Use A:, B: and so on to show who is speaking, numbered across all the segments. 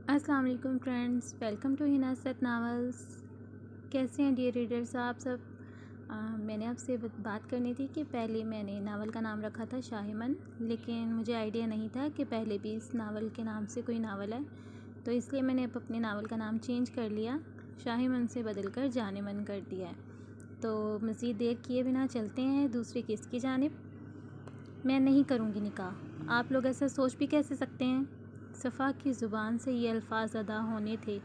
A: السلام علیکم friends, welcome to ہنا ست ناولز۔ کیسے ہیں ڈیئر ریڈرز آپ سب؟ میں نے آپ سے بات کرنی تھی کہ پہلے میں نے ناول کا نام رکھا تھا شاہ من، لیکن مجھے آئیڈیا نہیں تھا کہ پہلے بھی اس ناول کے نام سے کوئی ناول ہے، تو اس لیے میں نے اب اپنے ناول کا نام چینج کر لیا، شاہ من سے بدل کر جان من کر دیا ہے۔ تو مزید دیر کیے بنا چلتے ہیں دوسری قسط کی جانب۔ میں نہیں کروں گی نکاح، آپ لوگ ایسا سوچ بھی کیسے سکتے ہیں؟ صفا کی زبان سے یہ الفاظ ادا ہونے تھے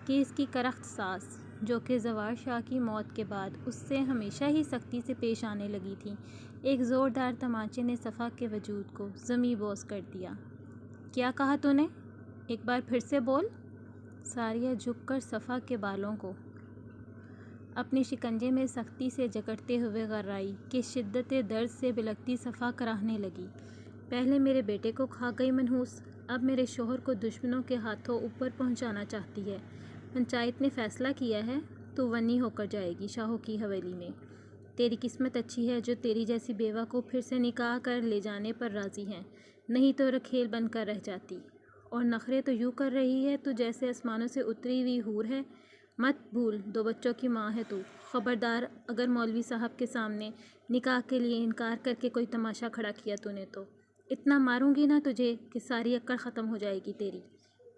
A: کہ اس کی کرخت ساس، جو کہ زوار شاہ کی موت کے بعد اس سے ہمیشہ ہی سختی سے پیش آنے لگی تھی، ایک زوردار تمانچے نے صفا کے وجود کو زمیں بوس کر دیا۔ کیا کہا تو نے؟ ایک بار پھر سے بول۔ ساریہ جھک کر صفا کے بالوں کو اپنے شکنجے میں سختی سے جکڑتے ہوئے غرائی کہ شدت درد سے بلکتی صفا کراہنے لگی۔ پہلے میرے بیٹے کو کھا گئی منحوس، اب میرے شوہر کو دشمنوں کے ہاتھوں اوپر پہنچانا چاہتی ہے۔ پنچایت نے فیصلہ کیا ہے، تو ونی ہو کر جائے گی شاہوں کی حویلی میں۔ تیری قسمت اچھی ہے جو تیری جیسی بیوہ کو پھر سے نکاح کر لے جانے پر راضی ہیں، نہیں تو رکھیل بن کر رہ جاتی۔ اور نخرے تو یوں کر رہی ہے تو جیسے آسمانوں سے اتری ہوئی حور ہے۔ مت بھول 2 بچوں کی ماں ہے تو۔ خبردار اگر مولوی صاحب کے سامنے نکاح کے لیے انکار کر کے کوئی تماشا کھڑا کیا تو نے تو اتنا ماروں گی نا تجھے کہ ساری عقل ختم ہو جائے گی تیری۔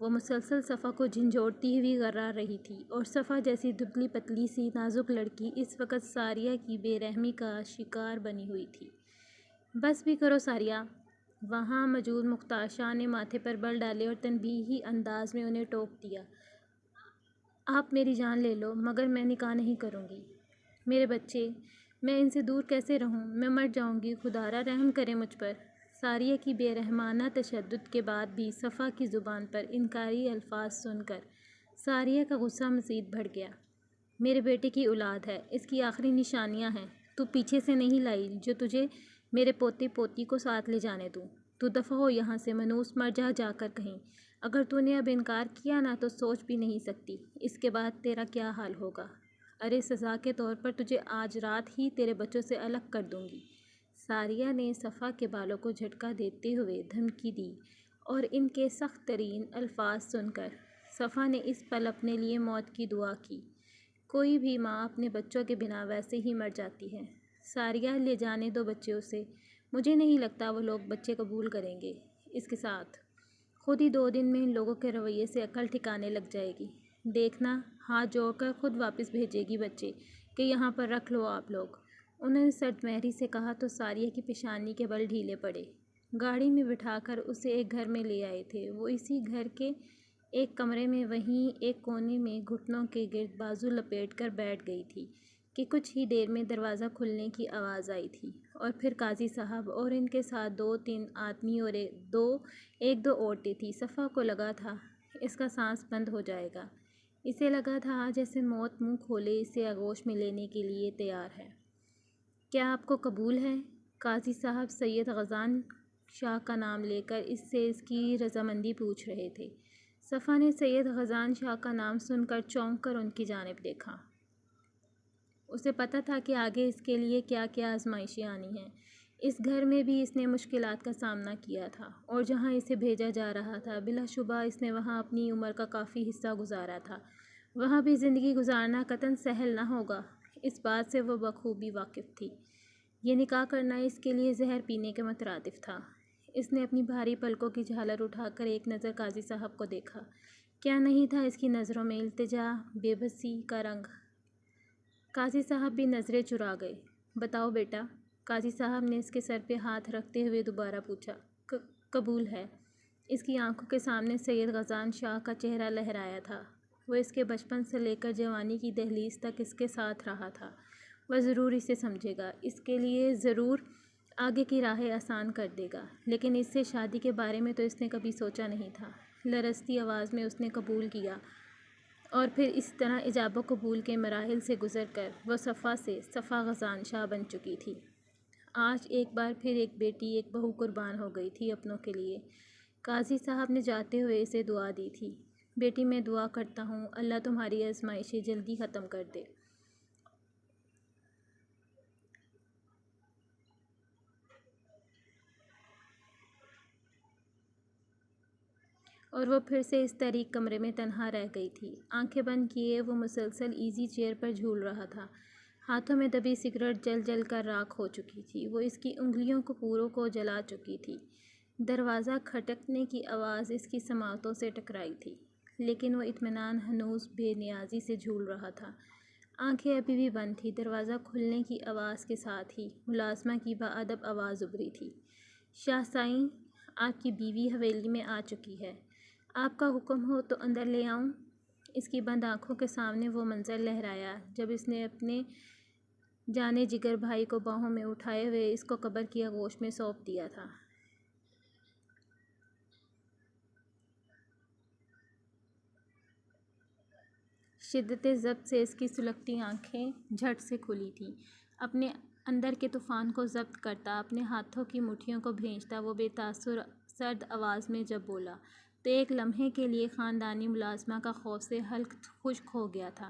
A: وہ مسلسل صفا کو جھنجھوڑتی ہوئی غرار رہی تھی، اور صفا جیسی دبلی پتلی سی نازک لڑکی اس وقت ساریہ کی بے رحمی کا شکار بنی ہوئی تھی۔ بس بھی کرو ساریہ، وہاں موجود مختار شاہ نے ماتھے پر بل ڈالے اور تنبیہی انداز میں انہیں ٹوک دیا۔ آپ میری جان لے لو مگر میں نکاح نہیں کروں گی۔ میرے بچے، میں ان سے دور کیسے رہوں؟ میں مر جاؤں گی، خدارا رحم کرے مجھ پر۔ ساریہ کی بے رحمانہ تشدد کے بعد بھی صفا کی زبان پر انکاری الفاظ سن کر ساریہ کا غصہ مزید بڑھ گیا۔ میرے بیٹے کی اولاد ہے، اس کی آخری نشانیاں ہیں، تو پیچھے سے نہیں لائی جو تجھے میرے پوتے پوتی کو ساتھ لے جانے دوں۔ تو دفع ہو یہاں سے منحوس، مر جا کر کہیں۔ اگر تو نے اب انکار کیا نا تو سوچ بھی نہیں سکتی اس کے بعد تیرا کیا حال ہوگا۔ ارے سزا کے طور پر تجھے آج رات ہی تیرے بچوں سے الگ کر دوں گی۔ ساریہ نے صفا کے بالوں کو جھٹکا دیتے ہوئے دھمکی دی، اور ان کے سخت ترین الفاظ سن کر صفا نے اس پل اپنے لیے موت کی دعا کی۔ کوئی بھی ماں اپنے بچوں کے بنا ویسے ہی مر جاتی ہے۔ ساریہ لے جانے دو بچے اسے، مجھے نہیں لگتا وہ لوگ بچے قبول کریں گے۔ اس کے ساتھ خود ہی 2 دن میں ان لوگوں کے رویے سے عقل ٹھکانے لگ جائے گی۔ دیکھنا، ہاتھ جوڑ کر خود واپس بھیجے گی بچے کہ یہاں پر رکھ لو آپ لوگ۔ انہوں نے سرد مہری سے کہا تو ساریہ کی پیشانی کے بل ڈھیلے پڑے۔ گاڑی میں بٹھا کر اسے ایک گھر میں لے آئے تھے۔ وہ اسی گھر کے ایک کمرے میں وہیں ایک کونے میں گھٹنوں کے گرد بازو لپیٹ کر بیٹھ گئی تھی کہ کچھ ہی دیر میں دروازہ کھلنے کی آواز آئی تھی، اور پھر قاضی صاحب اور ان کے ساتھ 2-3 آدمی اور 1-2 عورتیں تھیں۔ صفا کو لگا تھا اس کا سانس بند ہو جائے گا۔ اسے لگا تھا جیسے موت منہ کھولے اسے آغوش میں لینے کے لیے تیار ہے۔ کیا آپ کو قبول ہے؟ قاضی صاحب سید غزان شاہ کا نام لے کر اس سے اس کی رضامندی پوچھ رہے تھے۔ صفا نے سید غزان شاہ کا نام سن کر چونک کر ان کی جانب دیکھا۔ اسے پتہ تھا کہ آگے اس کے لیے کیا کیا آزمائشیں آنی ہیں۔ اس گھر میں بھی اس نے مشکلات کا سامنا کیا تھا، اور جہاں اسے بھیجا جا رہا تھا بلا شبہ اس نے وہاں اپنی عمر کا کافی حصہ گزارا تھا۔ وہاں بھی زندگی گزارنا قطعاً سہل نہ ہوگا، اس بات سے وہ بخوبی واقف تھی۔ یہ نکاح کرنا اس کے لیے زہر پینے کے مترادف تھا۔ اس نے اپنی بھاری پلکوں کی جھالر اٹھا کر ایک نظر قاضی صاحب کو دیکھا۔ کیا نہیں تھا اس کی نظروں میں التجا، بے بسی کا رنگ؟ قاضی صاحب بھی نظریں چرا گئے۔ بتاؤ بیٹا، قاضی صاحب نے اس کے سر پہ ہاتھ رکھتے ہوئے دوبارہ پوچھا۔ قبول ہے۔ اس کی آنکھوں کے سامنے سید غزان شاہ کا چہرہ لہرایا تھا۔ وہ اس کے بچپن سے لے کر جوانی کی دہلیز تک اس کے ساتھ رہا تھا۔ وہ ضرور اسے سمجھے گا، اس کے لیے ضرور آگے کی راہیں آسان کر دے گا، لیکن اس سے شادی کے بارے میں تو اس نے کبھی سوچا نہیں تھا۔ لرزتی آواز میں اس نے قبول کیا، اور پھر اس طرح ایجاب و قبول کے مراحل سے گزر کر وہ صفا سے صفا غزان شاہ بن چکی تھی۔ آج ایک بار پھر ایک بیٹی، ایک بہو قربان ہو گئی تھی اپنوں کے لیے۔ قاضی صاحب نے جاتے ہوئے اسے دعا دی تھی۔ بیٹی، میں دعا کرتا ہوں اللہ تمہاری آزمائشیں جلدی ختم کر دے۔ اور وہ پھر سے اس تاریک کمرے میں تنہا رہ گئی تھی۔ آنکھیں بند کیے وہ مسلسل ایزی چیئر پر جھول رہا تھا۔ ہاتھوں میں دبی سگریٹ جل جل کر راکھ ہو چکی تھی۔ وہ اس کی انگلیوں کو پوروں کو جلا چکی تھی۔ دروازہ کھٹکنے کی آواز اس کی سماعتوں سے ٹکرائی تھی، لیکن وہ اطمینان ہنوز بے نیازی سے جھول رہا تھا۔ آنکھیں ابھی بھی بند تھیں۔ دروازہ کھلنے کی آواز کے ساتھ ہی ملازمہ کی باادب آواز ابھری تھی، شاہ سائیں، آپ کی بیوی حویلی میں آ چکی ہے۔ آپ کا حکم ہو تو اندر لے آؤں؟ اس کی بند آنکھوں کے سامنے وہ منظر لہرایا جب اس نے اپنے جانے جگر بھائی کو باہوں میں اٹھائے ہوئے اس کو قبر کی آغوش میں سونپ دیا تھا۔ شدت ضبط سے اس کی سلگتی آنکھیں جھٹ سے کھلی تھیں۔ اپنے اندر کے طوفان کو ضبط کرتا، اپنے ہاتھوں کی مٹھیوں کو بھینجتا، وہ بے تاثر سرد آواز میں جب بولا تو ایک لمحے کے لیے خاندانی ملازمہ کا خوف سے حلق خشک ہو گیا تھا۔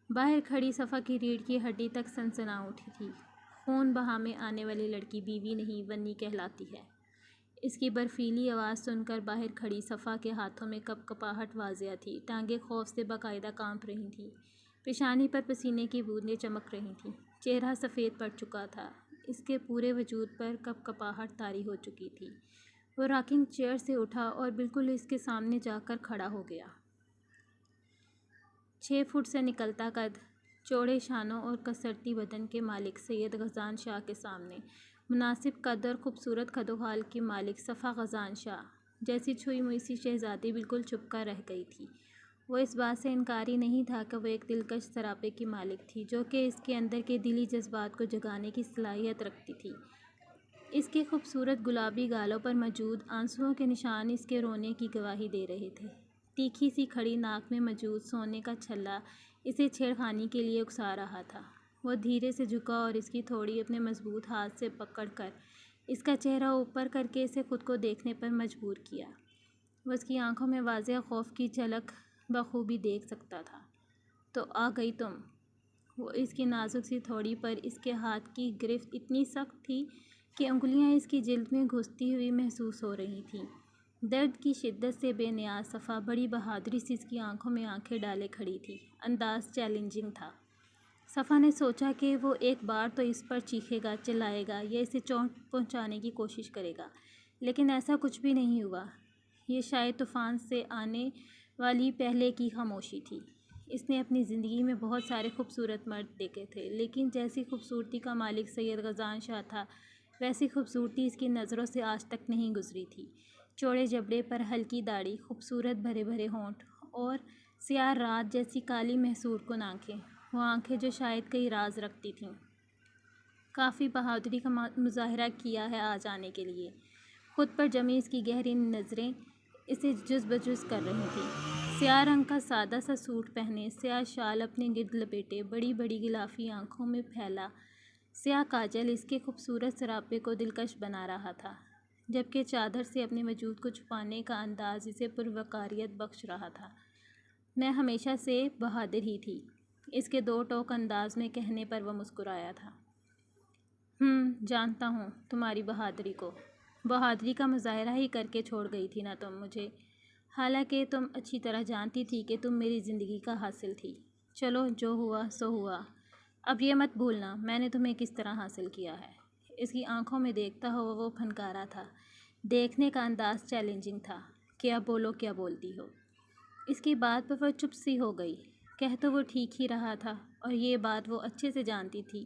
A: باہر کھڑی صفا کی ریڑھ کی ہڈی تک سنسنا اٹھی تھی۔ خون بہا میں آنے والی لڑکی بیوی نہیں، ونی کہلاتی ہے۔ اس کی برفیلی آواز سن کر باہر کھڑی صفا کے ہاتھوں میں کپ کپاہٹ واضح تھی۔ ٹانگیں خوف سے باقاعدہ کانپ رہی تھیں۔ پیشانی پر پسینے کی بوندیں چمک رہی تھیں۔ چہرہ سفید پڑ چکا تھا۔ اس کے پورے وجود پر کپ کپاہٹ طاری ہو چکی تھی۔ وہ راکنگ چیئر سے اٹھا اور بالکل اس کے سامنے جا کر کھڑا ہو گیا۔ 6 فٹ سے نکلتا قد، چوڑے شانوں اور کسرتی بدن کے مالک سید غزان شاہ کے سامنے مناسب قد اور خوبصورت قد و خال کی مالک صفا غزان شاہ جیسی چھوئی موئی سی شہزادی بالکل چھپ کر رہ گئی تھی۔ وہ اس بات سے انکاری نہیں تھا کہ وہ ایک دلکش سراپے کی مالک تھی جو کہ اس کے اندر کے دلی جذبات کو جگانے کی صلاحیت رکھتی تھی۔ اس کے خوبصورت گلابی گالوں پر موجود آنسوؤں کے نشان اس کے رونے کی گواہی دے رہے تھے۔ تیکھی سی کھڑی ناک میں موجود سونے کا چھلا اسے چھیڑخانی کے لیے اکسا رہا تھا۔ وہ دھیرے سے جھکا اور اس کی تھوڑی اپنے مضبوط ہاتھ سے پکڑ کر اس کا چہرہ اوپر کر کے اسے خود کو دیکھنے پر مجبور کیا۔ وہ اس کی آنکھوں میں واضح خوف کی جھلک بخوبی دیکھ سکتا تھا۔ تو آ گئی تم؟ وہ اس کی نازک سی تھوڑی پر اس کے ہاتھ کی گرفت اتنی سخت تھی کہ انگلیاں اس کی جلد میں گھستی ہوئی محسوس ہو رہی تھیں۔ درد کی شدت سے بے نیاز صفا بڑی بہادری سے اس کی آنکھوں میں آنکھیں ڈالے کھڑی تھی۔ انداز چیلنجنگ تھا۔ صفا نے سوچا کہ وہ ایک بار تو اس پر چیخے گا، چلائے گا یا اسے چوٹ پہنچانے کی کوشش کرے گا، لیکن ایسا کچھ بھی نہیں ہوا۔ یہ شاید طوفان سے آنے والی پہلے کی خاموشی تھی۔ اس نے اپنی زندگی میں بہت سارے خوبصورت مرد دیکھے تھے، لیکن جیسی خوبصورتی کا مالک سید غزان شاہ تھا ویسی خوبصورتی اس کی نظروں سے آج تک نہیں گزری تھی۔ چوڑے جبڑے پر ہلکی داڑھی، خوبصورت بھرے بھرے ہونٹ اور سیاہ رات جیسی کالی محصور کن آنکھیں، وہ آنکھیں جو شاید کئی راز رکھتی تھیں۔ کافی بہادری کا مظاہرہ کیا ہے آج آنے کے لیے۔ خود پر جمی اس کی گہری نظریں اسے جز بجز کر رہی تھیں۔ سیاہ رنگ کا سادہ سا سوٹ پہنے، سیاہ شال اپنے گرد لپیٹے، بڑی بڑی غلافی آنکھوں میں پھیلا سیاہ کاجل اس کے خوبصورت سراپے کو دلکش بنا رہا تھا، جبکہ چادر سے اپنے وجود کو چھپانے کا انداز اسے پروقاریت بخش رہا تھا۔ میں ہمیشہ سے بہادر ہی تھی، اس کے دو ٹوک انداز میں کہنے پر وہ مسکرایا تھا۔ جانتا ہوں تمہاری بہادری کو۔ بہادری کا مظاہرہ ہی کر کے چھوڑ گئی تھی نا تم مجھے، حالانکہ تم اچھی طرح جانتی تھی کہ تم میری زندگی کا حاصل تھی۔ چلو جو ہوا سو ہوا، اب یہ مت بھولنا میں نے تمہیں کس طرح حاصل کیا ہے۔ اس کی آنکھوں میں دیکھتا ہوا وہ پھنکارا تھا۔ دیکھنے کا انداز چیلنجنگ تھا کہ اب بولو کیا بولتی ہو۔ اس کی بات پر وہ چپ سی ہو گئی۔ کہہ تو وہ ٹھیک ہی رہا تھا اور یہ بات وہ اچھے سے جانتی تھی۔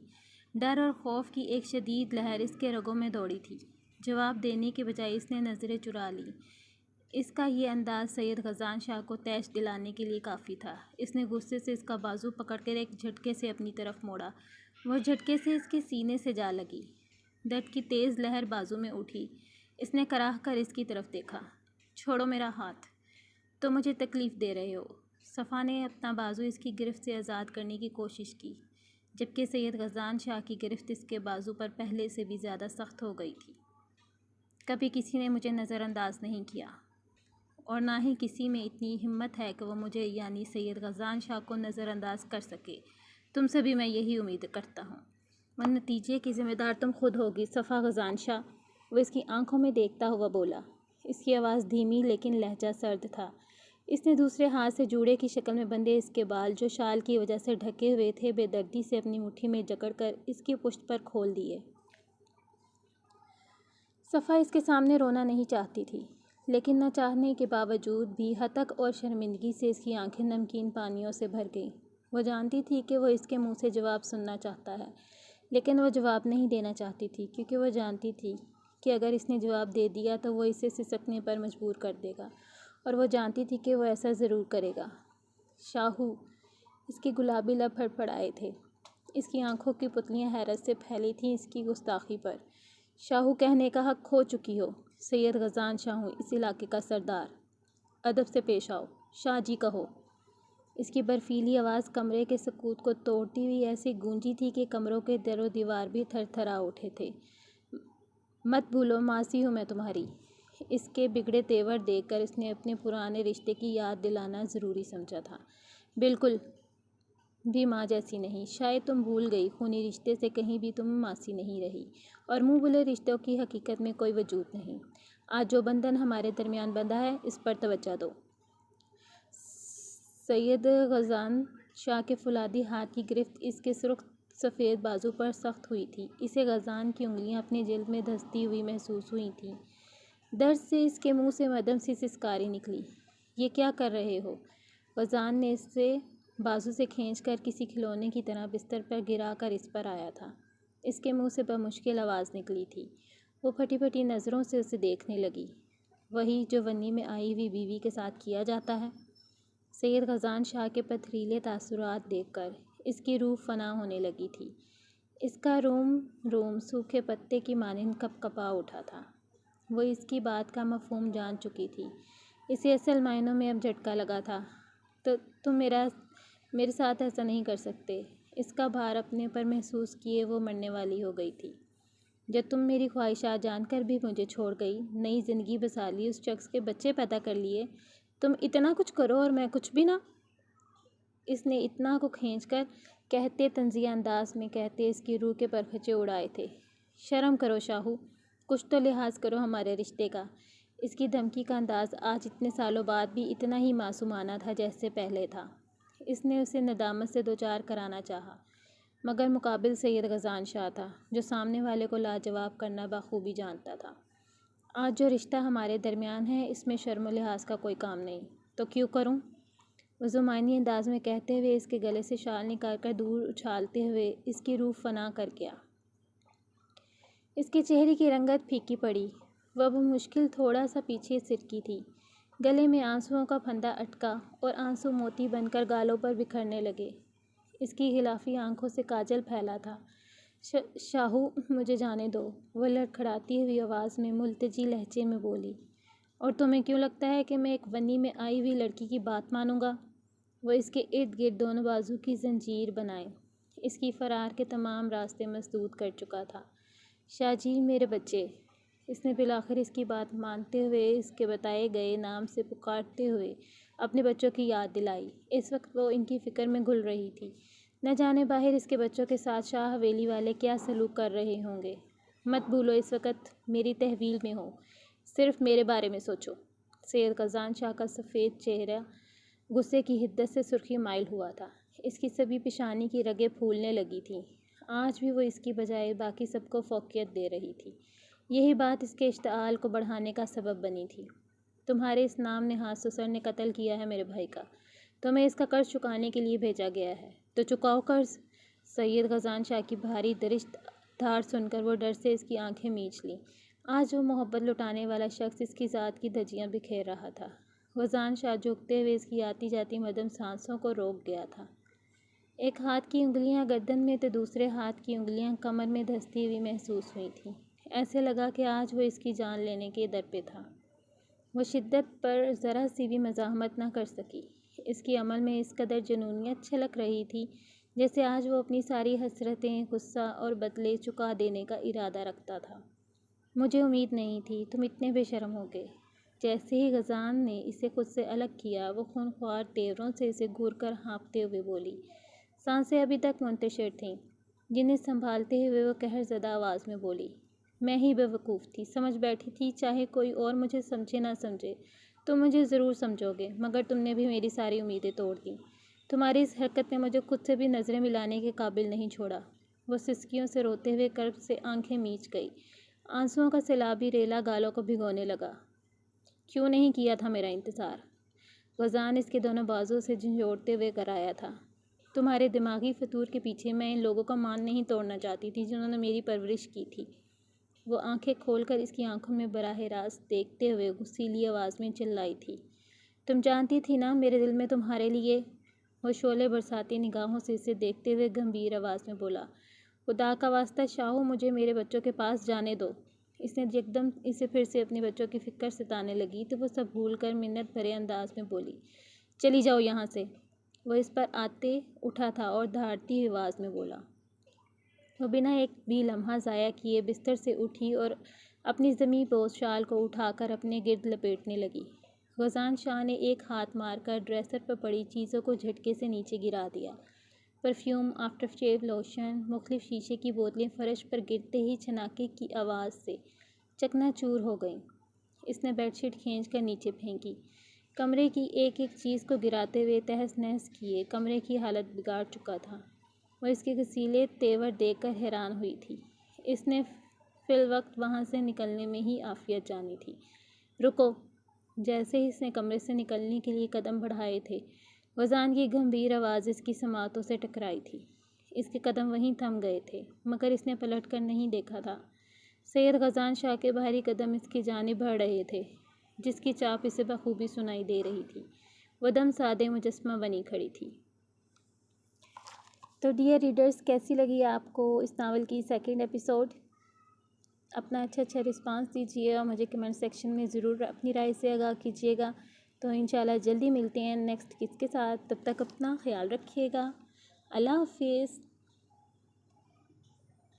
A: ڈر اور خوف کی ایک شدید لہر اس کے رگوں میں دوڑی تھی۔ جواب دینے کے بجائے اس نے نظریں چرا لیں۔ اس کا یہ انداز سید غزان شاہ کو طیش دلانے کے لیے کافی تھا۔ اس نے غصے سے اس کا بازو پکڑ کر ایک جھٹکے سے اپنی طرف موڑا۔ وہ جھٹکے سے اس کے سینے سے جا لگی۔ درد کی تیز لہر بازو میں اٹھی۔ اس نے کراہ کر اس کی طرف دیکھا۔ چھوڑو میرا ہاتھ، تم مجھے تکلیف دے رہے ہو۔ صفا نے اپنا بازو اس کی گرفت سے آزاد کرنے کی کوشش کی، جبکہ سید غزان شاہ کی گرفت اس کے بازو پر پہلے سے بھی زیادہ سخت ہو گئی تھی۔ کبھی کسی نے مجھے نظر انداز نہیں کیا، اور نہ ہی کسی میں اتنی ہمت ہے کہ وہ مجھے یعنی سید غزان شاہ کو نظر انداز کر سکے۔ تم سے بھی میں یہی امید کرتا ہوں، اور نتیجے کی ذمہ دار تم خود ہوگی صفا غزان شاہ۔ وہ اس کی آنکھوں میں دیکھتا ہوا بولا۔ اس کی آواز دھیمی لیکن لہجہ سرد تھا۔ اس نے دوسرے ہاتھ سے جوڑے کی شکل میں بندھے اس کے بال، جو شال کی وجہ سے ڈھکے ہوئے تھے، بے دردی سے اپنی مٹھی میں جکڑ کر اس کی پشت پر کھول دیے۔ صفا اس کے سامنے رونا نہیں چاہتی تھی، لیکن نہ چاہنے کے باوجود بھی ہتک اور شرمندگی سے اس کی آنکھیں نمکین پانیوں سے بھر گئیں۔ وہ جانتی تھی کہ وہ اس کے منہ سے جواب سننا چاہتا ہے، لیکن وہ جواب نہیں دینا چاہتی تھی، کیونکہ وہ جانتی تھی کہ اگر اس نے جواب دے دیا تو وہ اسے سسکنے پر مجبور کر دے گا، اور وہ جانتی تھی کہ وہ ایسا ضرور کرے گا۔ شاہو، اس کے گلابی لب پھڑپڑائے تھے۔ اس کی آنکھوں کی پتلیاں حیرت سے پھیلی تھیں اس کی گستاخی پر۔ شاہو، کہنے کا حق کھو چکی ہو۔ سید غزان شاہو، اس علاقے کا سردار۔ ادب سے پیش آؤ، شاہ جی کہو۔ اس کی برفیلی آواز کمرے کے سکوت کو توڑتی ہوئی ایسی گونجی تھی کہ کمروں کے در و دیوار بھی تھر تھرا اٹھے تھے۔ مت بھولو، ماسی ہوں میں تمہاری۔ اس کے بگڑے تیور دیکھ کر اس نے اپنے پرانے رشتے کی یاد دلانا ضروری سمجھا تھا۔ بالکل بھی ماں جیسی نہیں۔ شاید تم بھول گئی، خونی رشتے سے کہیں بھی تم ماسی نہیں رہی، اور منہ بولے رشتوں کی حقیقت میں کوئی وجود نہیں۔ آج جو بندھن ہمارے درمیان بندھا ہے، اس پر توجہ دو۔ سید غزان شاہ کے فولادی ہاتھ کی گرفت اس کے سرخ سفید بازو پر سخت ہوئی تھی۔ اسے غزان کی انگلیاں اپنی جلد میں دھنستی ہوئی محسوس ہوئی تھیں۔ درد سے اس کے منہ سے مدھم سی سسکاری نکلی۔ یہ کیا کر رہے ہو؟ غزان نے اسے بازو سے کھینچ کر کسی کھلونے کی طرح بستر پر گرا کر اس پر آیا تھا۔ اس کے منہ سے بمشکل آواز نکلی تھی۔ وہ پھٹی پھٹی نظروں سے اسے دیکھنے لگی۔ وہی جو ونی میں آئی ہوئی بیوی کے ساتھ کیا جاتا ہے۔ سید غزان شاہ کے پتھریلے تاثرات دیکھ کر اس کی روح فنا ہونے لگی تھی۔ اس کا روم سوکھے پتے کی مانند کپ کپا اٹھا تھا۔ وہ اس کی بات کا مفہوم جان چکی تھی۔ اسے اصل معنوں میں اب جھٹکا لگا تھا۔ تو تم میرے ساتھ ایسا نہیں کر سکتے۔ اس کا بھار اپنے پر محسوس کیے وہ مرنے والی ہو گئی تھی۔ جب تم میری خواہشات جان کر بھی مجھے چھوڑ گئی، نئی زندگی بسا لی، اس شخص کے بچے پیدا کر لیے، تم اتنا کچھ کرو اور میں کچھ بھی نہ۔ اس نے اتنا کو کھینچ کر کہتے طنزیہ انداز میں کہتے اس کی روح کے پرخچے اڑائے تھے۔ شرم کرو شاہو، کچھ تو لحاظ کرو ہمارے رشتے کا۔ اس کی دھمکی کا انداز آج اتنے سالوں بعد بھی اتنا ہی معصومانہ تھا جیسے پہلے تھا۔ اس نے اسے ندامت سے دوچار کرانا چاہا، مگر مقابل سید غزان شاہ تھا، جو سامنے والے کو لاجواب کرنا بخوبی جانتا تھا۔ آج جو رشتہ ہمارے درمیان ہے، اس میں شرم و لحاظ کا کوئی کام نہیں۔ تو کیوں کروں؟ وہ زمانی انداز میں کہتے ہوئے اس کے گلے سے شال نکال کر دور اچھالتے ہوئے اس کی روح فنا کر گیا۔ اس کے چہرے کی رنگت پھیکی پڑی۔ وہ بمشکل تھوڑا سا پیچھے سرکی تھی۔ گلے میں آنسوؤں کا پھندا اٹکا اور آنسو موتی بن کر گالوں پر بکھرنے لگے۔ اس کی غلافی آنکھوں سے کاجل پھیلا تھا۔ شاہو، مجھے جانے دو، وہ لڑکھڑاتی ہوئی آواز میں ملتجی لہجے میں بولی۔ اور تمہیں کیوں لگتا ہے کہ میں ایک ونی میں آئی ہوئی لڑکی کی بات مانوں گا؟ وہ اس کے ارد گرد دونوں بازو کی زنجیر بنائے اس کی فرار کے تمام راستے مسدود کر چکا تھا۔ شاہ جی، میرے بچے! اس نے بالآخر اس کی بات مانتے ہوئے اس کے بتائے گئے نام سے پکارتے ہوئے اپنے بچوں کی یاد دلائی۔ اس وقت وہ ان کی فکر میں گھل رہی تھی۔ نہ جانے باہر اس کے بچوں کے ساتھ شاہ حویلی والے کیا سلوک کر رہے ہوں گے۔ مت بھولو اس وقت میری تحویل میں ہو، صرف میرے بارے میں سوچو۔ سید غزان شاہ کا سفید چہرہ غصے کی حدت سے سرخی مائل ہوا تھا۔ اس کی سبھی پیشانی کی رگیں پھولنے لگی تھیں۔ آج بھی وہ اس کی بجائے باقی سب کو فوقیت دے رہی تھی۔ یہی بات اس کے اشتعال کو بڑھانے کا سبب بنی تھی۔ تمہارے اس نام نہاد سسر نے قتل کیا ہے میرے بھائی کا۔ تمہیں اس کا قرض چکانے کے لیے بھیجا گیا ہے، تو چکاؤ قرض۔ سید غزان شاہ کی بھاری درشت دھار سن کر وہ ڈر سے اس کی آنکھیں میچ لیں۔ آج وہ محبت لٹانے والا شخص اس کی ذات کی دھجیاں بکھیر رہا تھا۔ غزان شاہ جھکتے ہوئے اس کی آتی جاتی مدھم سانسوں کو روک گیا تھا۔ ایک ہاتھ کی انگلیاں گردن میں تو دوسرے ہاتھ کی انگلیاں کمر میں دھنستی ہوئی محسوس ہوئی تھیں۔ ایسے لگا کہ آج وہ اس کی جان لینے کے در پہ تھا۔ وہ شدت پر ذرا سی بھی مزاحمت نہ کر سکی۔ اس کی عمل میں اس قدر جنونیت چھلک رہی تھی جیسے آج وہ اپنی ساری حسرتیں، غصہ اور بدلے چکا دینے کا ارادہ رکھتا تھا۔ مجھے امید نہیں تھی تم اتنے بے شرم ہوگے۔ جیسے ہی غزان نے اسے خود سے الگ کیا، وہ خونخوار تیوروں سے اسے گھور کر ہانپتے ہوئے بولی۔ سانسیں ابھی تک منتشر تھیں، جنہیں سنبھالتے ہوئے وہ قہر زدہ آواز میں بولی۔ میں ہی بیوقوف تھی، سمجھ بیٹھی تھی چاہے کوئی اور مجھے سمجھے نہ سمجھے تم مجھے ضرور سمجھو گے، مگر تم نے بھی میری ساری امیدیں توڑ دیں۔ تمہاری اس حرکت نے مجھے خود سے بھی نظریں ملانے کے قابل نہیں چھوڑا۔ وہ سسکیوں سے روتے ہوئے کرب سے آنکھیں میچ گئی، آنسوؤں کا سیلابی ریلا گالوں کو بھگونے لگا۔ کیوں نہیں کیا تھا میرا انتظار؟ غزان اس کے دونوں بازو سے جھنجھوڑتے ہوئے کرایا تھا۔ تمہارے دماغی فطور کے پیچھے میں ان لوگوں کا مان نہیں توڑنا چاہتی تھی جنہوں نے میری پرورش کی تھی۔ وہ آنکھیں کھول کر اس کی آنکھوں میں براہ راست دیکھتے ہوئے غصیلی آواز میں چلائی تھی، تم جانتی تھی نا میرے دل میں تمہارے لیے۔ وہ شعلے برساتی نگاہوں سے اسے دیکھتے ہوئے گمبھیر آواز میں بولا، خدا کا واسطہ شاہو، مجھے میرے بچوں کے پاس جانے دو۔ اس نے یکدم اسے پھر سے اپنے بچوں کی فکر ستانے لگی تو وہ سب بھول کر منت بھرے انداز میں بولی، چلی جاؤ یہاں سے۔ وہ اس پر آتے اٹھا تھا اور دھاڑتی ہوئی آواز میں بولا۔ وہ بنا ایک بھی لمحہ ضائع کیے بستر سے اٹھی اور اپنی زمیں پوش شال کو اٹھا کر اپنے گرد لپیٹنے لگی۔ غزان شاہ نے ایک ہاتھ مار کر ڈریسر پر پڑی چیزوں کو جھٹکے سے نیچے گرا دیا۔ پرفیوم، آفٹر شیو لوشن، مختلف شیشے کی بوتلیں فرش پر گرتے ہی چھناکے کی آواز سے چکنا چور ہو گئیں۔ اس نے بیڈ شیٹ کھینچ کر نیچے پھینکی، کمرے کی ایک ایک چیز کو گراتے ہوئے تہس نہس کیے کمرے کی حالت بگاڑ چکا تھا۔ وہ اس کے غسیلے تیور دیکھ کر حیران ہوئی تھی۔ اس نے فی الوقت وہاں سے نکلنے میں ہی عافیت جانی تھی۔ رکو! جیسے ہی اس نے کمرے سے نکلنے کے لیے قدم بڑھائے تھے، غزان کی گمبھیر آواز اس کی سماعتوں سے ٹکرائی تھی۔ اس کے قدم وہیں تھم گئے تھے، مگر اس نے پلٹ کر نہیں دیکھا تھا۔ سید غزان شاہ کے بھاری قدم اس کی جانب بڑھ رہے تھے، جس کی چاپ اسے بخوبی سنائی دے رہی تھی۔ وہ دم سادے مجسمہ بنی کھڑی تھی۔ تو ڈیئر ریڈرز، کیسی لگی آپ کو اس ناول کی سیکنڈ ایپیسوڈ؟ اپنا اچھا رسپانس دیجیے اور مجھے کمنٹ سیکشن میں ضرور اپنی رائے سے آگاہ کیجیے گا۔ تو انشاءاللہ جلدی ملتے ہیں نیکسٹ کس کے ساتھ، تب تک اپنا خیال رکھیے گا۔ اللہ حافظ۔